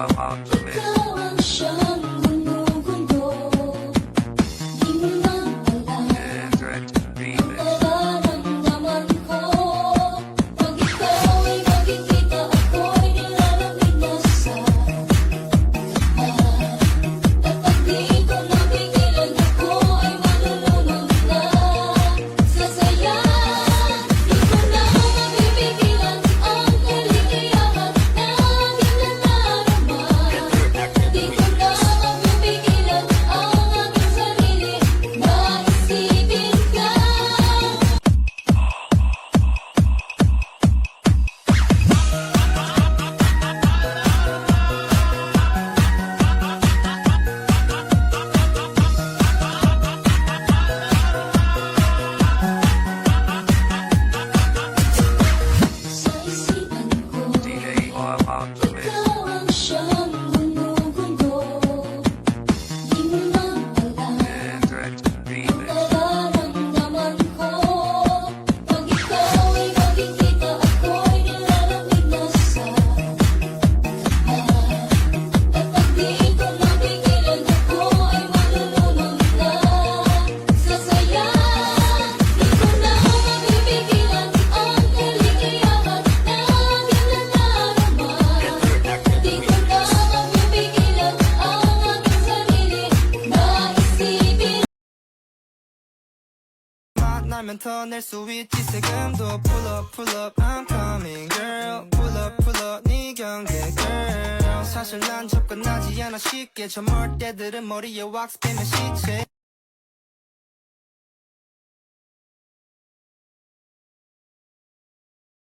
ikaw ang siyang gumugundo. Di mo lang alam ang nararamdaman ko. Pag ikaw ay makikita, ako'y nilalamig na sa at pag di ko napigilan, ako ay malulunod na sa saya. Di ko na mapipigilan ang kaligayahan na aking nararamdaman. Di ko na mapipigilan ang aking sarili na isipin ka. Sa isipan ko, ikaw ang siyang gumugundo. Di mo lang alam ang nararamdaman ko. Pag ikaw ay makikita, ako'y nilalamig na sa at pag di ko napigilan, ako ay malulunod na sa saya. Di ko na mapipigilan ang kaligayahan na aking nararamdaman. Di ko na mapipigilan ang aking sarili na isipin. 만나면 더 낼 수 있지 세금도 pull up pull up I'm coming girl pull up 네 경계 girl 사실 난 접근하지 않아 쉽게 저 멀 때들은 머리에 왁스 빼면 시체